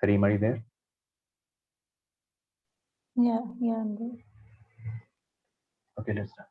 Kareem, are you there? Yeah, I'm there. Okay, let's start.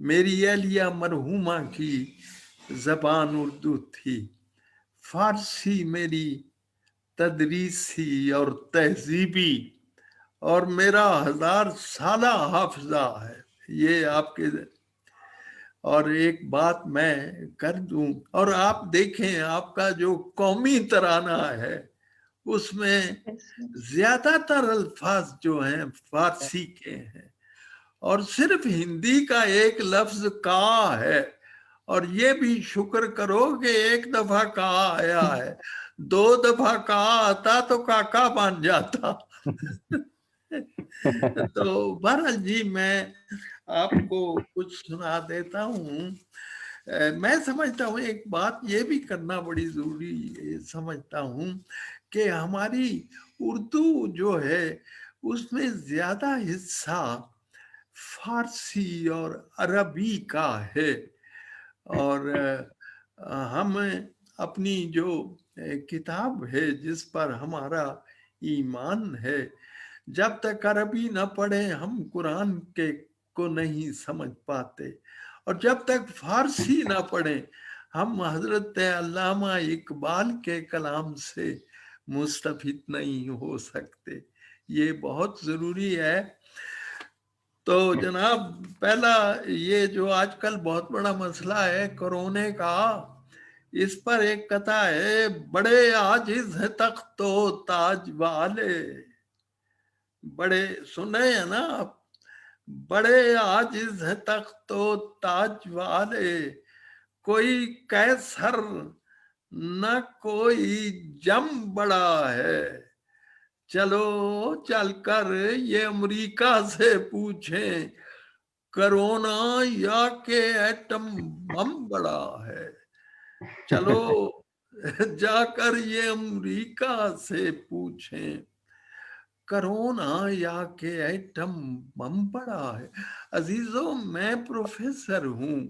میری اہلیہ مرحومہ کی زبان اردو تھی، فارسی میری تدریسی اور تہذیبی، اور میرا 1000 سالہ حافظہ ہے. یہ آپ کے، اور ایک بات میں کر دوں، اور آپ دیکھیں آپ کا جو قومی ترانہ ہے اس میں زیادہ تر الفاظ جو ہیں فارسی کے ہیں، اور صرف ہندی کا ایک لفظ کا ہے، اور یہ بھی شکر کرو کہ ایک دفعہ کا آیا ہے، 2 دفعہ کا آتا تو کاکا بن جاتا. تو بہرحال جی میں آپ کو کچھ سنا دیتا ہوں. میں سمجھتا ہوں ایک بات یہ بھی کرنا بڑی ضروری سمجھتا ہوں کہ ہماری اردو جو ہے اس میں زیادہ حصہ فارسی اور عربی کا ہے، اور ہم اپنی جو کتاب ہے جس پر ہمارا ایمان ہے، جب تک عربی نہ پڑھیں ہم قرآن کو نہیں سمجھ پاتے، اور جب تک فارسی نہ پڑھیں ہم حضرت علامہ اقبال کے کلام سے مستفید نہیں ہو سکتے. یہ بہت ضروری ہے. تو جناب پہلا یہ جو آج کل بہت بڑا مسئلہ ہے کرونے کا، اس پر ایک قطعہ ہے، بڑے عاجز ہیں تخت و تاج والے. بڑے سنے ہیں نا آپ، بڑے عاجز ہیں تخت و تاج والے، کوئی قیصر نہ کوئی جم بڑا ہے. چلو چل کر یہ امریکہ سے پوچھیں، کرونا یا کہ ایٹم بم بڑا ہے. چلو جا کر یہ امریکہ سے پوچھیں، کرونا یا کہ ایٹم بم بڑا ہے. عزیزوں میں پروفیسر ہوں،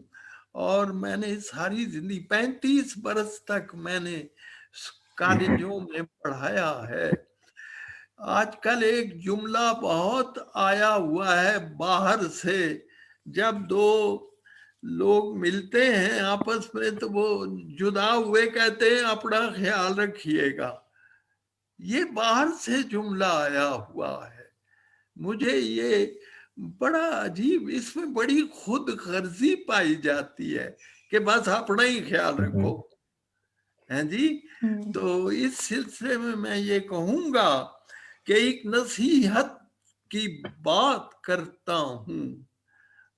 اور میں نے ساری زندگی 35 برس تک میں نے کالجوں میں پڑھایا ہے. آج کل ایک جملہ بہت آیا ہوا ہے باہر سے، جب 2 لوگ ملتے ہیں آپس میں تو وہ جدا ہوئے کہتے ہیں اپنا خیال رکھیے گا. یہ باہر سے جملہ آیا ہوا ہے. مجھے یہ بڑا عجیب، اس میں بڑی خود غرضی پائی جاتی ہے کہ بس اپنا ہی خیال رکھو. ہیں جی. تو اس سلسلے میں یہ کہوں گا کہ ایک نصیحت کی بات کرتا ہوں،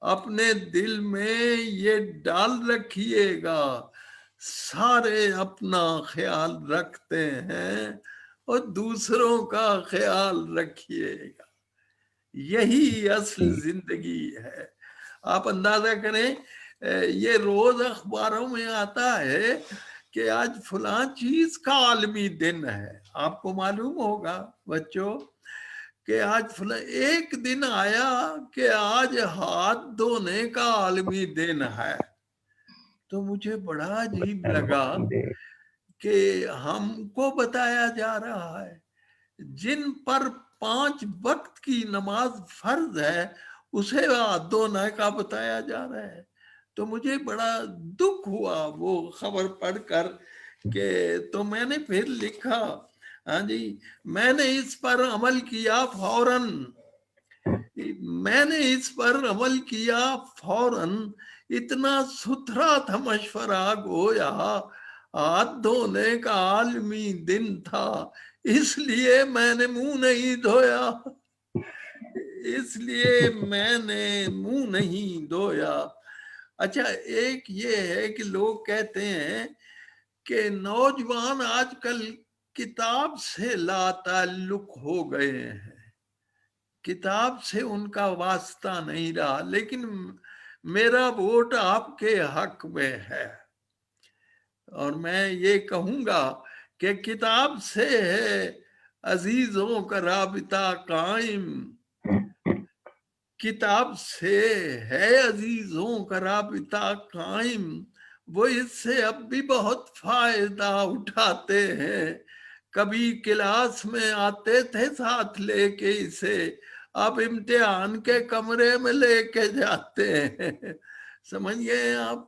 اپنے دل میں یہ ڈال رکھیے گا، سارے اپنا خیال رکھتے ہیں اور دوسروں کا خیال رکھیے گا. یہی اصل زندگی ہے. آپ اندازہ کریں، یہ روز اخباروں میں آتا ہے کہ آج فلاں چیز کا عالمی دن ہے. آپ کو معلوم ہوگا بچوں کہ آج فلاں ایک دن آیا کہ آج ہاتھ دھونے کا عالمی دن ہے. تو مجھے بڑا عجیب لگا کہ ہم کو بتایا جا رہا ہے جن پر 5 وقت کی نماز فرض ہے اسے ہاتھ دھونے کا بتایا جا رہا ہے. تو مجھے بڑا دکھ ہوا وہ خبر پڑھ کر کہ تو میں نے پھر لکھا، ہاں جی میں نے اس پر عمل کیا فوراً، میں نے اس پر عمل کیا فوراً، اتنا ستھرا تھا مشورہ گویا ہاتھ دھونے کا عالمی دن تھا، اس لیے میں نے منہ نہیں دھویا، اس لیے میں نے منہ نہیں دھویا. اچھا ایک یہ ہے کہ لوگ کہتے ہیں کہ نوجوان آج کل کتاب سے لا تعلق ہو گئے ہیں، کتاب سے ان کا واسطہ نہیں رہا، لیکن میرا ووٹ آپ کے حق میں ہے، اور میں یہ کہوں گا کہ کتاب سے ہے عزیزوں کا رابطہ قائم، کتاب سے ہے عزیزوں کا رابطہ قائم، وہ اس سے اب بھی بہت فائدہ اٹھاتے ہیں، کبھی کلاس میں آتے تھے ساتھ لے کے اسے، اب امتحان کے کمرے میں لے کے جاتے ہیں. سمجھ گئے آپ؟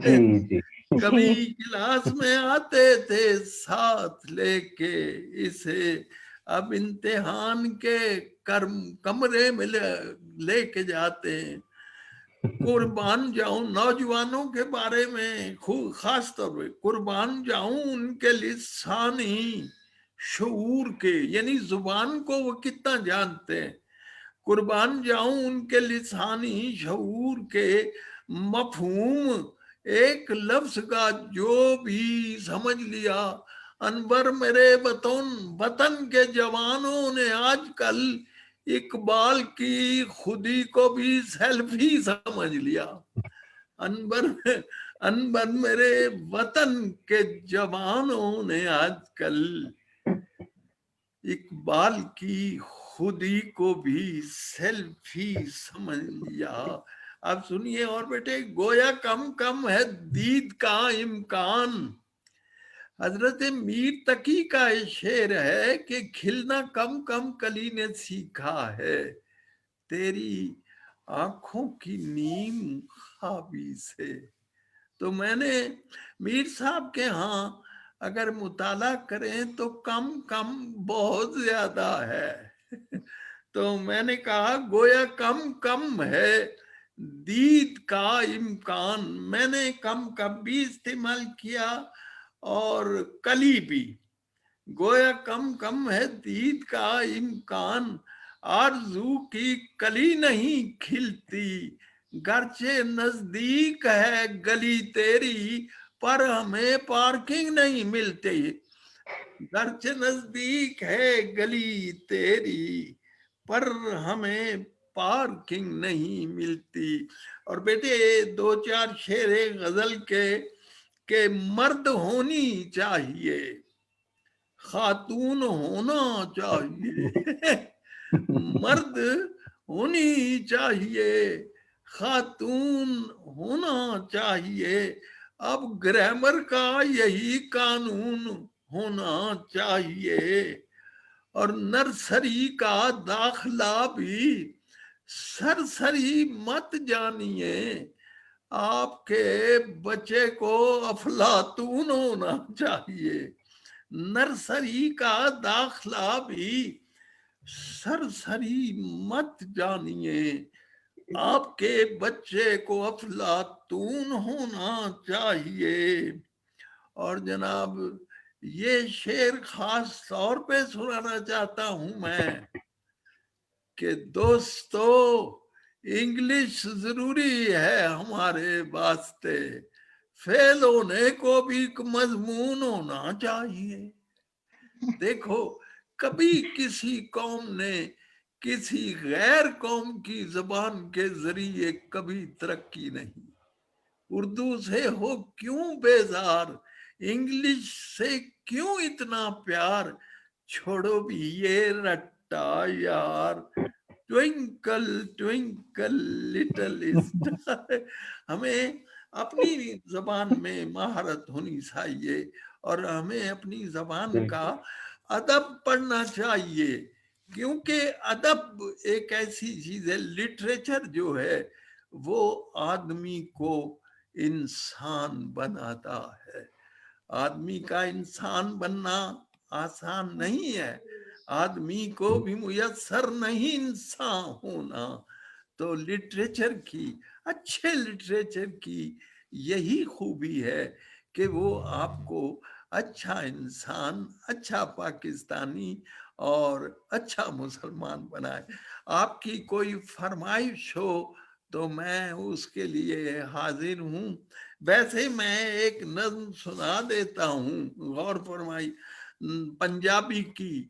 جی جی کبھی کلاس میں آتے تھے ساتھ لے کے اسے، اب امتحان کے کمرے میں لے کے جاتے ہیں. قربان جاؤں نوجوانوں کے بارے میں خاص طور پہ قربان جاؤں ان کے لسانی شعور کے، یعنی زبان کو وہ کتنا جانتے ہیں. قربان جاؤں ان کے لسانی شعور کے مفہوم ایک لفظ کا جو بھی سمجھ لیا. انور میرے وطن کے جوانوں نے آج کل اقبال کی خودی کو بھی سیلف ہی سمجھ لیا. انور میرے وطن کے جوانوں نے آج کل اقبال کی خودی کو بھی سیلف ہی سمجھ لیا. اب سنیے اور بیٹے، گویا کم ہے دید کا امکان. حضرت میر تقی کا شعر ہے کہ کھلنا کم کلی نے سیکھا ہے، تیری آنکھوں کی نیم خوابی سے. تو میں نے میر صاحب کے ہاں اگر مطالعہ کریں تو کم بہت زیادہ ہے. تو میں نے کہا گویا کم ہے دید کا امکان. میں نے کم بھی استعمال کیا اور کلی بھی. گویا کم ہے دید کا امکان، آرزو کی کلی نہیں کھلتی. گرچہ نزدیک ہے گلی تیری پر ہمیں پارکنگ نہیں ملتی. گرچہ نزدیک ہے گلی تیری پر ہمیں پارکنگ نہیں ملتی. اور بیٹے 2-4 شعر غزل کے کہ مرد ہونی چاہیے خاتون ہونا چاہیے، مرد ہونی چاہیے خاتون ہونا چاہیے. اب گرامر کا یہی قانون ہونا چاہیے. اور نرسری کا داخلہ بھی سرسری مت جانیے، آپ کے بچے کو افلاطون ہونا چاہیے. نرسری کا داخلہ بھی سرسری مت جانیے، آپ کے بچے کو افلاطون ہونا چاہیے. اور جناب یہ شعر خاص طور پہ سنانا چاہتا ہوں میں کہ دوستو انگلش ضروری ہے ہمارے واسطے، فیل ہونے کو بھی ایک مضمون ہونا چاہیے. دیکھو کبھی کسی قوم نے کسی غیر قوم کی زبان کے ذریعے کبھی ترقی نہیں. اردو سے ہو کیوں بیزار، انگلش سے کیوں اتنا پیار، چھوڑو بھی یہ رٹا یار. Twinkle twinkle little star. ہمیں اپنی زبان میں مہارت ہونی چاہیے اور ہمیں اپنی زبان کا ادب پڑھنا چاہیے، کیونکہ ادب ایک ایسی چیز ہے، لٹریچر جو ہے وہ آدمی کو انسان بناتا ہے. آدمی کا انسان بننا آسان نہیں ہے، آدمی کو بھی میسر نہیں انسان ہونا. تو لٹریچر کی، اچھے لٹریچر کی یہی خوبی ہے کہ وہ آپ کو اچھا انسان، اچھا پاکستانی اور اچھا مسلمان بنائے. آپ کی کوئی فرمائش ہو تو میں اس کے لیے حاضر ہوں. ویسے میں ایک نظم سنا دیتا ہوں، غور فرمائی، پنجابی کی.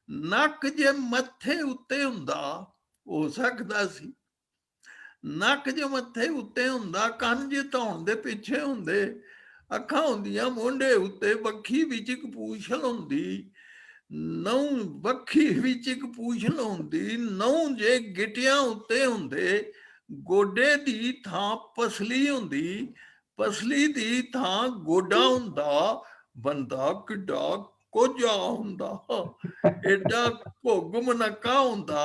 نک جے متھے اتے ہوندا ہو سکدا سی، نک جو متھے اتے ہوندا کن جے دھون دے پیچھے ہوندے، اکھاں ہوندیاں مونڈے اتے وکھی وچ اک پوچھل ہوندی، نو وکھی وچ اک پوچھل ہوندی، نو جے گٹیاں اتے ہوندے، گوڈے دی تھاں پسلی ہوندی، پسلی دی تھاں گوڈا ہوندا، بندہ کڈا کوجا ہوندا، ایڈا گھگ منکا ہوندا،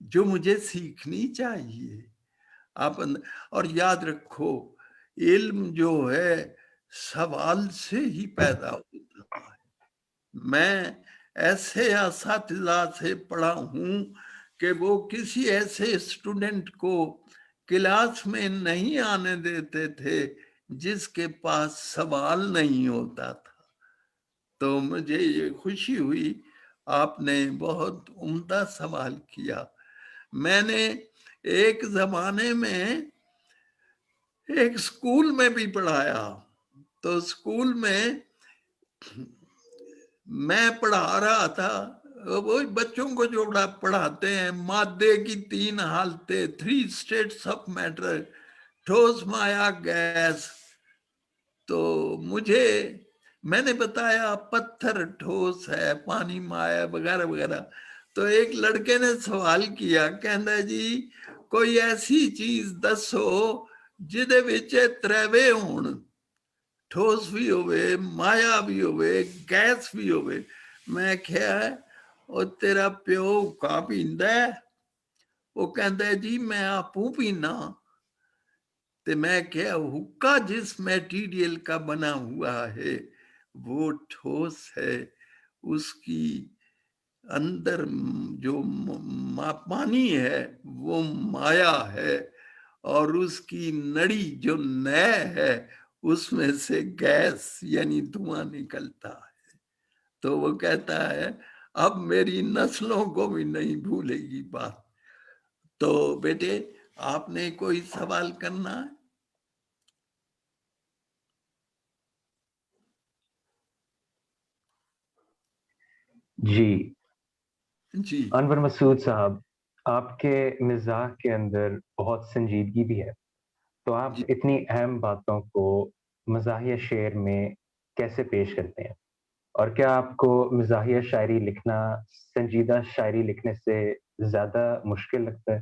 جو مجھے سیکھنی چاہیے. آپ اور یاد رکھو علم جو ہے سوال سے ہی پیدا ہوتا ہے. میں ایسے اساتذہ سے پڑھا ہوں کہ وہ کسی ایسے اسٹوڈنٹ کو کلاس میں نہیں آنے دیتے تھے جس کے پاس سوال نہیں ہوتا تھا. تو مجھے یہ خوشی ہوئی، آپ نے بہت عمدہ سوال کیا. میں نے ایک زمانے میں ایک اسکول میں بھی پڑھایا. تو اسکول میں پڑھا رہا تھا وہ بچوں کو جو پڑھاتے ہیں مادے کی 3 حالتیں، 3 اسٹیٹس آف میٹر، ٹھوس، مائع، گیس. تو میں نے بتایا پتھر ٹھوس ہے، پانی مائع وغیرہ وغیرہ. تو ایک لڑکے نے سوال کیا، کہندا جی کوئی ایسی چیز دسو جہدے وچ تریوے ہون، ٹھوس بھی ہوئے، مائع بھی ہوئے، گیس بھی ہوئے. میں کہیا او تیرا پیو کا پیندا ہے؟ وہ کہندا ہے جی میں آپوں پینا. تو میں کہا حکا جس میٹیریل کا بنا ہوا ہے وہ ٹھوس ہے، اس کی اندر جو پانی ہے وہ مائع ہے، اور اس کی نڑی جو نہ ہے اس میں سے گیس یعنی دھواں نکلتا ہے. تو وہ کہتا ہے اب میری نسلوں کو بھی نہیں بھولے گی بات. تو بیٹے آپ نے کوئی سوال کرنا ہے؟ جی جی انور مسعود صاحب، آپ کے مزاح کے اندر بہت سنجیدگی بھی ہے، تو آپ جی اتنی اہم باتوں کو مزاحیہ شعر میں کیسے پیش کرتے ہیں؟ اور کیا آپ کو مزاحیہ شاعری لکھنا سنجیدہ شاعری لکھنے سے زیادہ مشکل لگتا ہے؟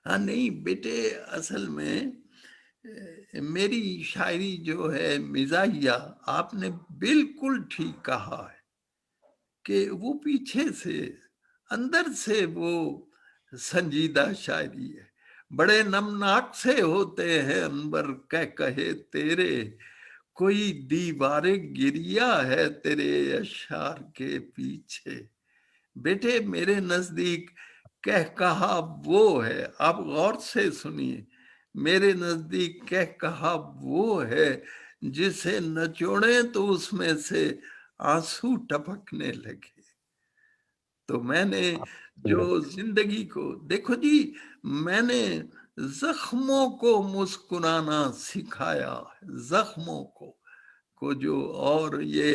ہاں نہیں بیٹے، اصل میں میری شاعری جو ہے مزاحیہ، آپ نے بالکل ٹھیک کہا ہے کہ وہ پیچھے سے اندر سے وہ سنجیدہ شاعری ہے. بڑے نمناک سے ہوتے ہیں انور کہے تیرے، کوئی دیوار گریا ہے تیرے اشعار کے پیچھے. بیٹے میرے نزدیک کہا وہ ہے، آپ غور سے سنیے، میرے نزدیک کہا وہ ہے جسے نچوڑیں تو اس میں سے آنسو ٹپکنے لگے. تو میں نے جو زندگی کو دیکھو جی، میں نے زخموں کو مسکرانا سکھایا ہے، زخموں کو جو، اور یہ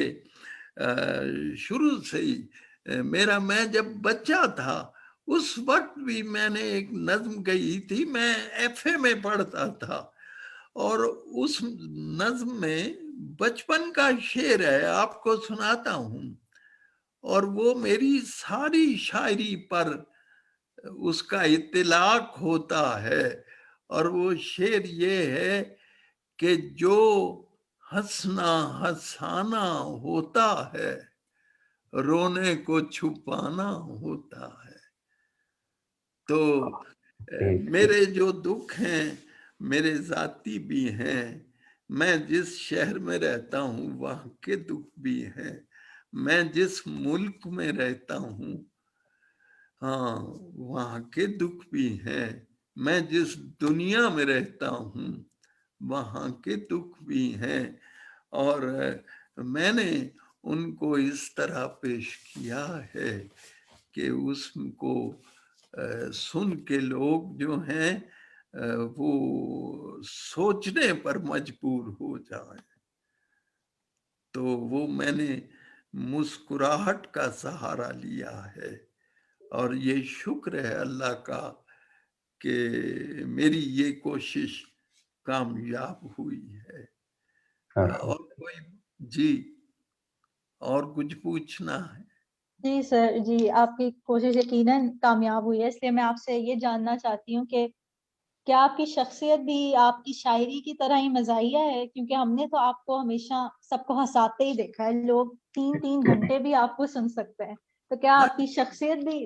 شروع سے ہی میں جب بچہ تھا اس وقت بھی میں نے ایک نظم گئی تھی، میں ایف اے میں پڑھتا تھا، اور اس نظم میں بچپن کا شعر ہے، آپ کو سناتا ہوں. اور وہ میری ساری شاعری پر اس کا اطلاق ہوتا ہے. اور وہ شعر یہ ہے کہ جو ہنسنا ہنسانا ہوتا ہے رونے کو چھپانا ہوتا ہے. تو میرے جو دکھ ہیں میرے ذاتی بھی ہیں، میں جس شہر میں رہتا ہوں وہاں کے دکھ بھی ہیں، میں جس ملک میں رہتا ہوں ہاں وہاں کے دکھ بھی ہیں، میں جس دنیا میں رہتا ہوں وہاں کے دکھ بھی ہیں. اور میں نے ان کو اس طرح پیش کیا ہے کہ اس کو سن کے لوگ جو ہیں وہ سوچنے پر مجبور ہو جائیں. تو وہ میں نے مسکراہٹ کا سہارا لیا ہے، اور یہ شکر ہے اللہ کا کہ میری یہ کوشش کامیاب ہوئی ہے. اور کوئی جی اور کچھ پوچھنا ہے؟ جی سر، جی آپ کی کوشش یقیناً کامیاب ہوئی ہے، اس لیے میں آپ سے یہ جاننا چاہتی ہوں کہ کیا آپ کی شخصیت بھی آپ کی شاعری کی طرح ہی مزاحیہ ہے؟ کیونکہ ہم نے تو آپ کو ہمیشہ سب کو ہنساتے ہی دیکھا ہے، لوگ 3 گھنٹے بھی آپ کو سن سکتے ہیں، تو کیا آپ کی شخصیت بھی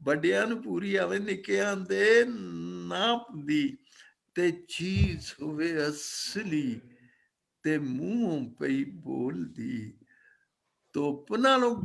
ਵੱਡਿਆਂ ਨੂੰ ਪੂਰੀ ਆਵੇ, ਨਿੱਕਿਆਂ ਦੇ ਨਾਪ ਦੀ, ਤੇ ਚੀਜ਼ ਹੋਵੇ ਅਸਲੀ ਤੇ ਮੂੰਹੋਂ ਪਈ ਬੋਲਦੀ, ਧੁੱਪ ਨਾਲੋਂ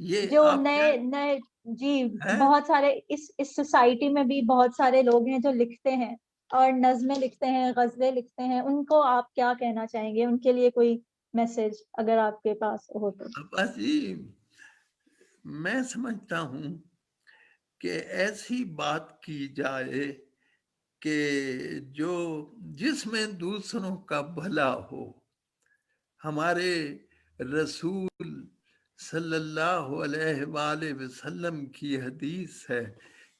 یہ جو آپ نئے کیا نئے جی ہے؟ بہت سارے اس سوسائٹی میں بھی بہت سارے لوگ ہیں جو لکھتے ہیں اور نظمیں لکھتے ہیں، غزلیں لکھتے ہیں، ان کو آپ کیا کہنا چاہیں گے؟ ان کے لیے کوئی میسج اگر آپ کے پاس ہو تو؟ بس جی میں سمجھتا ہوں کہ ایسی بات کی جائے کہ جس میں دوسروں کا بھلا ہو. ہمارے رسول صلی اللہ علیہ وآلہ وسلم کی حدیث ہے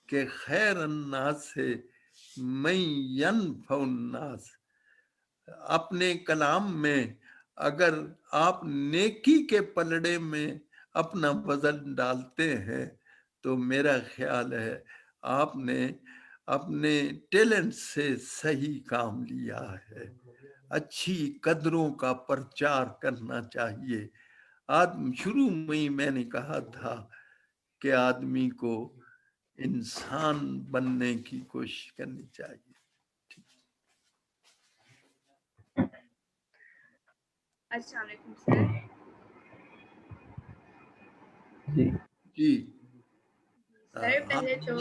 کہ خیر الناس سے من ینفع الناس. اپنے کلام میں اگر آپ نیکی کے پلڑے میں اپنا وزن ڈالتے ہیں تو میرا خیال ہے آپ نے اپنے ٹیلنٹ سے صحیح کام لیا ہے. اچھی قدروں کا پرچار کرنا چاہیے. شروع میں ہی میں نے کہا تھا کہ آدمی کو انسان بننے کی کوشش کرنی چاہیے. السلام علیکم سر. جی جی سر پہلے تو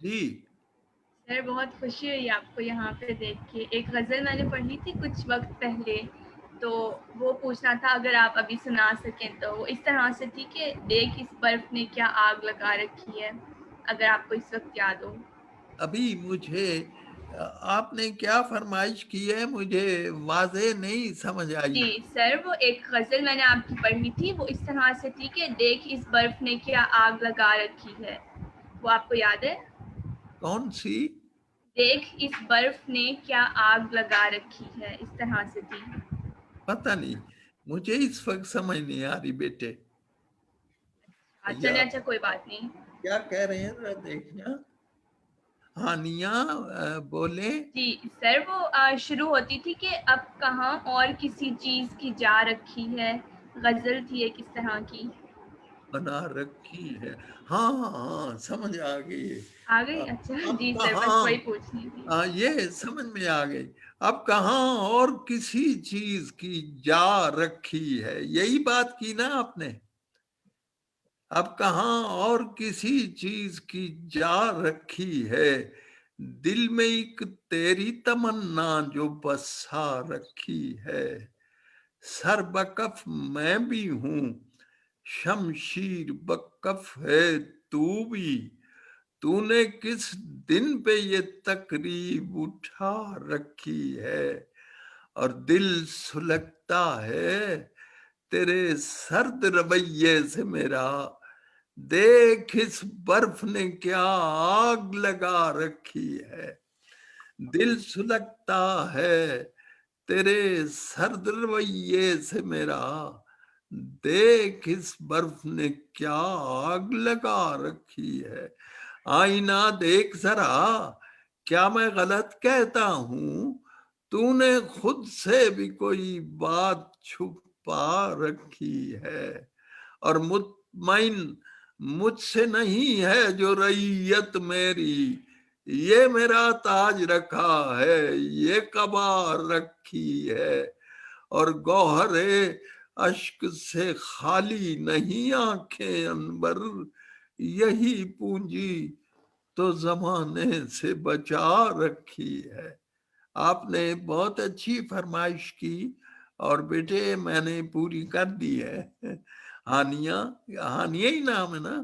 جی سر بہت خوشی ہوئی آپ کو یہاں پہ دیکھ کے. ایک غزل میں نے پڑھی تھی کچھ وقت پہلے، تو وہ پوچھنا تھا اگر آپ ابھی سنا سکیں تو. وہ اس طرح سے تھی کہ دیکھ اس برف نے کیا آگ لگا رکھی ہے، اگر آپ کو اس وقت یاد ہو. ابھی مجھے آپ نے کیا فرمائش کی ہے مجھے واضح نہیں سمجھ آئی. جی سر، وہ ایک غزل میں نے آپ کی پڑھی تھی، وہ اس طرح سے تھی کہ دیکھ اس برف نے کیا آگ لگا رکھی ہے. وہ آپ کو یاد ہے؟ کون سی؟ دیکھ اس برف نے کیا آگ لگا رکھی ہے، اس طرح سے تھی. پتہ نہیں، مجھے اس وقت سمجھ نہیں آ رہی بیٹے. چلے اچھا کوئی بات نہیں. کیا کہہ رہے ہیں ذرا دیکھنا. ہانیہ بولے. جی سر، وہ شروع ہوتی تھی کہ اب کہاں اور کسی چیز کی جا رکھی ہے. غزل تھی ایک اس طرح کی. بنا رکھی ہے. ہاں ہاں سمجھ آ گئی. آ گئی؟ اچھا اب جی سر، بس کہاں وہی پوچھنی تھی. یہ سمجھ میں آ گئی. اب کہاں اور کسی چیز کی جا رکھی ہے، یہی بات کی نا آپ نے. اب کہاں اور کسی چیز کی جا رکھی ہے، دل میں ایک تیری تمنا جو بسا رکھی ہے. سر بکف میں بھی ہوں، شمشیر بکف ہے تو بھی. تو نے کس دن پہ یہ تقریب اٹھا رکھی ہے، اور دل سلگتا ہے تیرے سرد رویے سے میرا. دیکھ اس برف نے کیا آگ لگا رکھی ہے. دل سلگتا ہے تیرے سرد رویے سے میرا. دیکھ اس برف نے کیا آگ لگا رکھی ہے. آئینہ دیکھ ذرا، کیا میں غلط کہتا ہوں؟ تو نے خود سے بھی کوئی بات چھپا رکھی ہے. اور مطمئن مجھ سے نہیں ہے جو رعیت میری. یہ میرا تاج رکھا ہے، یہ قبا رکھی ہے. اور گوہر اشک سے خالی نہیں آنکھیں انور. یہی پونجی تو زمانے سے بچا رکھی ہے. آپ نے بہت اچھی فرمائش کی اور بیٹے میں نے پوری کر دی ہے. ہانیہ ہی نام ہے نا؟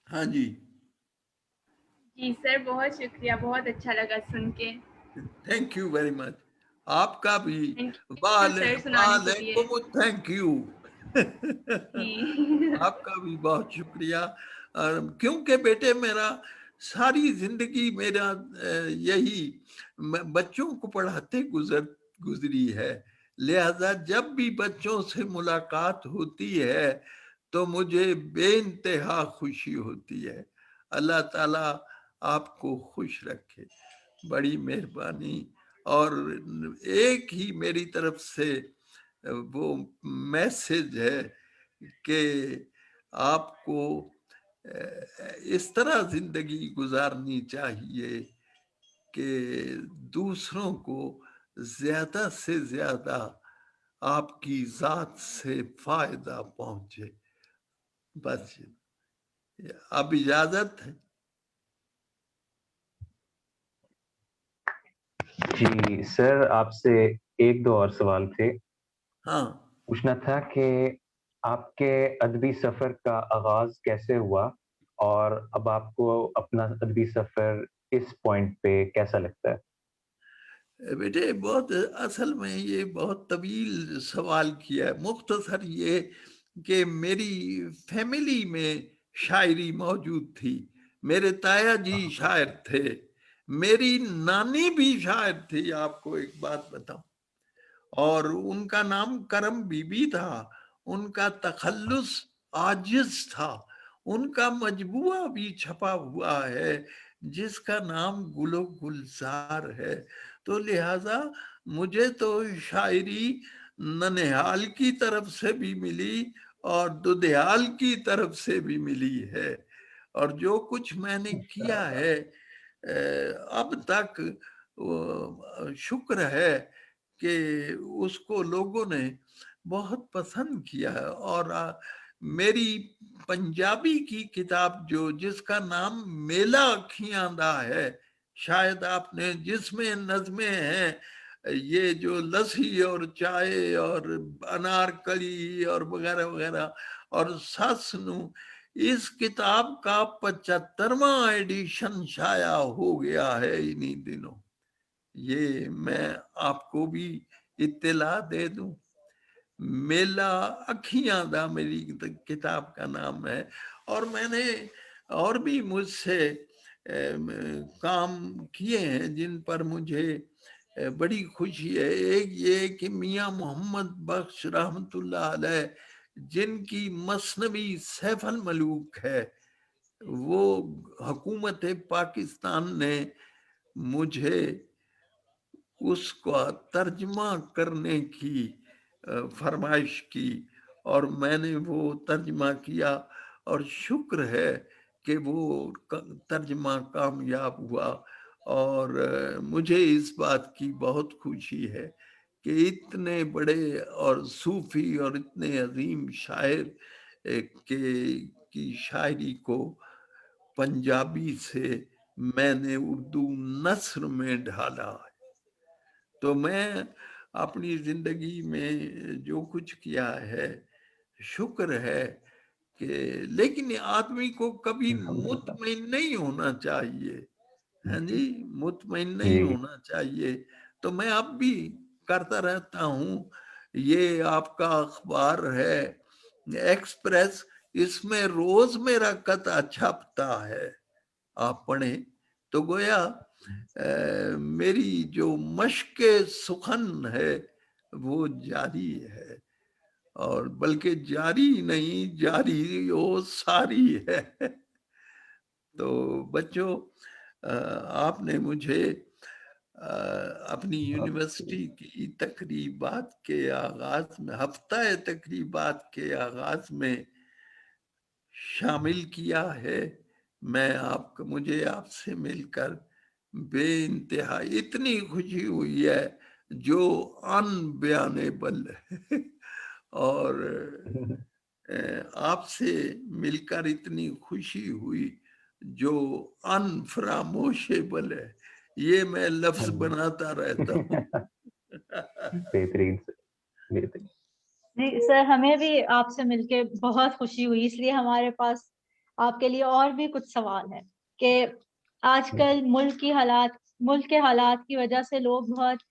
ہاں جی. جی سر، بہت شکریہ، بہت اچھا لگا سن کے. Thank you very much. آپ کا بھی تھینک یو سر سنانے کے لیے. Thank you. جی آپ کا بھی بہت شکریہ. کیونکہ بیٹے میرا ساری زندگی میرا یہی بچوں کو پڑھاتے گزری ہے. لہذا جب بھی بچوں سے ملاقات ہوتی ہے تو مجھے بے انتہا خوشی ہوتی ہے. اللہ تعالیٰ آپ کو خوش رکھے. بڑی مہربانی. اور ایک ہی میری طرف سے وہ میسج ہے کہ آپ کو اس طرح زندگی گزارنی چاہیے کہ دوسروں کو زیادہ سے زیادہ آپ کی ذات سے فائدہ پہنچے. بس اب اجازت ہے. جی سر، آپ سے ایک دو اور سوال تھے. ہاں، پوچھنا تھا کہ آپ کے ادبی سفر کا آغاز کیسے ہوا، اور اب آپ کو اپنا ادبی سفر اس پوائنٹ پہ کیسا لگتا ہے؟ بیٹے بہت اصل میں یہ بہت طویل سوال کیا ہے. مختصر یہ کہ میری فیملی میں شاعری موجود تھی. میرے تایا جی شاعر تھے، میری نانی بھی شاعر تھی. آپ کو ایک بات بتاؤں، اور ان کا نام کرم بی بی تھا. ان کا تخلص عاجز تھا. ان کا مجموعہ بھی چھپا ہوا ہے جس کا نام گل و گلزار ہے. تو لہذا مجھے تو شاعری ننہال کی طرف سے بھی ملی اور دودھیال کی طرف سے بھی ملی ہے. اور جو کچھ میں نے کیا ہے اب تک، شکر ہے کہ اس کو لوگوں نے بہت پسند کیا ہے. اور میری پنجابی کی کتاب جس کا نام میلا اکھیاں دا ہے، شاید آپ نے، جس میں نظمیں ہیں یہ جو لسی اور چائے اور انار کلی اور وغیرہ وغیرہ اور سس نو، اس کتاب کا 75واں ایڈیشن شائع ہو گیا ہے انہی دنوں. یہ میں آپ کو بھی اطلاع دے دوں. میلا اکھیاں دا میری کتاب کا نام ہے. اور میں نے اور بھی مجھ سے کام کیے ہیں جن پر مجھے بڑی خوشی ہے. ایک یہ کہ میاں محمد بخش رحمت اللہ علیہ، جن کی مثنوی سیف الملوک ہے، وہ حکومت پاکستان نے مجھے اس کا ترجمہ کرنے کی فرمائش کی اور میں نے وہ ترجمہ کیا. اور شکر ہے کہ وہ ترجمہ کامیاب ہوا. اور مجھے اس بات کی بہت خوشی ہے کہ اتنے بڑے اور صوفی اور اتنے عظیم شاعر کی شاعری کو پنجابی سے میں نے اردو نثر میں ڈھالا. تو میں اپنی زندگی میں جو کچھ کیا ہے شکر ہے کہ، لیکن آدمی کو کبھی الحمدللہ. مطمئن نہیں ہونا چاہیے. ہاں جی، مطمئن نہیں جی ہونا چاہیے. تو میں اب بھی کرتا رہتا ہوں. یہ آپ کا اخبار ہے ایکسپریس، اس میں روز میرا قطعہ چھپتا ہے. آپ پڑھیں تو گویا میری جو مشق سخن ہے وہ جاری ہے، اور بلکہ جاری نہیں، جاری وہ ساری ہے. تو بچوں، آپ نے مجھے اپنی یونیورسٹی کی تقریبات کے آغاز میں، ہفتہ تقریبات کے آغاز میں شامل کیا ہے. مجھے آپ سے مل کر بے انتہا اتنی خوشی ہوئی ہے جو انبیانیبل ہے. اور آپ سے مل کر اتنی خوشی ہوئی جو انفراموشیبل ہے. یہ میں لفظ بناتا رہتا ہوں. بہترین بہترین. جی سر، ہمیں بھی آپ سے مل کے بہت خوشی ہوئی، اس لیے ہمارے پاس آپ کے لیے اور بھی کچھ سوال ہے کہ آج کل ملک کے حالات کی وجہ سے لوگ بہت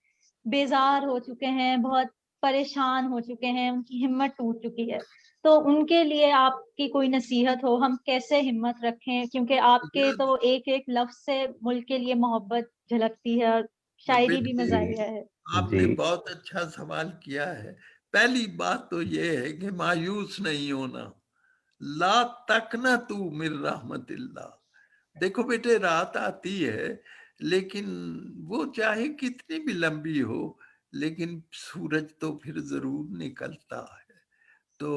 بیزار ہو چکے ہیں، بہت پریشان ہو چکے ہیں، ان کی ہمت ٹوٹ چکی ہے. تو ان کے لیے آپ کی کوئی نصیحت ہو، ہم کیسے ہمت رکھیں؟ کیونکہ آپ کے تو ایک ایک لفظ سے ملک کے لیے محبت جھلکتی ہے اور شاعری بھی مزاحیہ ہے. آپ نے جی بہت اچھا سوال کیا ہے. پہلی بات تو یہ ہے کہ مایوس نہیں ہونا. لا تقنطوا من رحمت اللہ. دیکھو بیٹے، رات آتی ہے لیکن وہ چاہے کتنی بھی لمبی ہو، لیکن سورج تو پھر ضرور نکلتا ہے. تو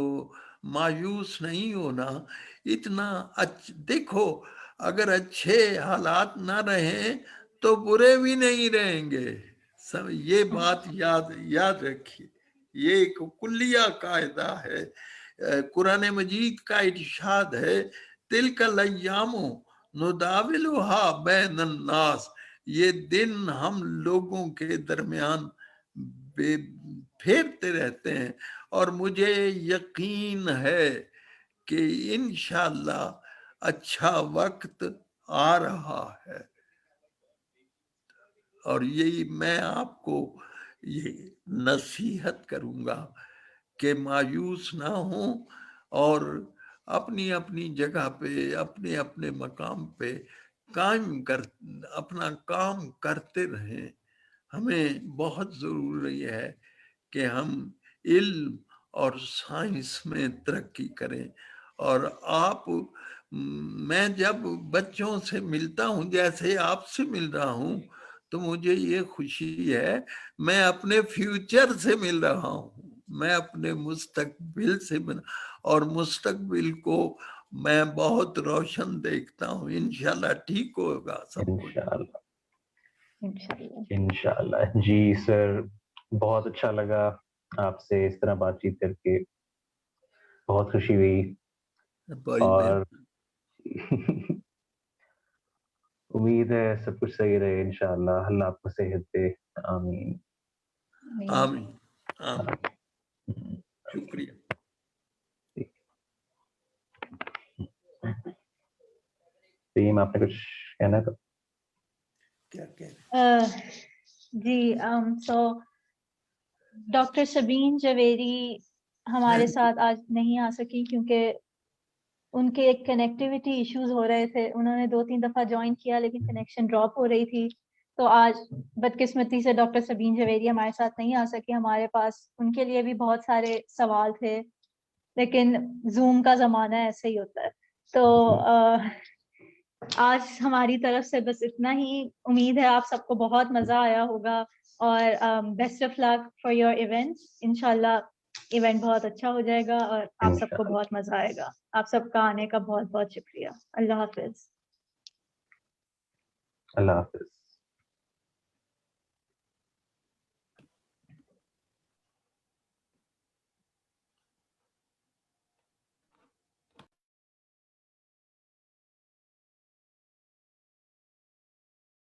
مایوس نہیں ہونا. اتنا دیکھو، اگر اچھے حالات نہ رہیں تو برے بھی نہیں رہیں گے. سب یہ بات یاد رکھیے, یہ ایک کلیہ قاعدہ ہے. قرآن مجید کا ارشاد ہے تلک الایام نداولها بین الناس, یہ دن ہم لوگوں کے درمیان پھیرتے رہتے ہیں, اور مجھے یقین ہے کہ انشاءاللہ اچھا وقت آ رہا ہے. اور یہی میں آپ کو یہ نصیحت کروں گا کہ مایوس نہ ہوں, اور اپنی اپنی جگہ پہ اپنے اپنے مقام پہ اپنا کام کرتے رہیں. ہمیں بہت ضروری ہے کہ ہم علم اور سائنس میں ترقی کریں. اور میں جب بچوں سے ملتا ہوں, جیسے آپ سے مل رہا ہوں, تو مجھے یہ خوشی ہے میں اپنے فیوچر سے مل رہا ہوں, میں اپنے مستقبل سے اور مستقبل کو میں بہت روشن دیکھتا ہوں. انشاءاللہ ٹھیک ہوگا سب کچھ. انشاءاللہ. جی سر, بہت اچھا لگا آپ سے اس طرح بات چیت کر کے, بہت خوشی ہوئی. اور امید ہے سب کچھ صحیح رہے انشاءاللہ. اللہ آپ کو صحت دے. آمین آمین آمین. شکریہ. آپ نے کچھ کہنا ہے تو کیا کہنا؟ جی سو ڈاکٹر شبین جویری ہمارے ساتھ آج نہیں آ سکی کیونکہ ان کے ایک کنیکٹیوٹی ایشوز ہو رہے تھے. انہوں نے 2-3 دفعہ جوائن کیا لیکن کنیکشن ڈراپ ہو رہی تھی, تو آج بدقسمتی سے ڈاکٹر شبین جویری ہمارے ساتھ نہیں آ سکے. ہمارے پاس ان کے لیے بھی بہت سارے سوال تھے, لیکن زوم کا زمانہ ایسے ہی ہوتا ہے. تو آج ہماری طرف سے بس اتنا ہی. امید ہے آپ سب کو بہت مزہ آیا ہوگا, اور best of luck for your event. انشاءاللہ ایونٹ بہت اچھا ہو جائے گا اور آپ سب کو بہت مزہ آئے گا. آپ سب کا آنے کا بہت بہت شکریہ. اللہ حافظ. اللہ حافظ.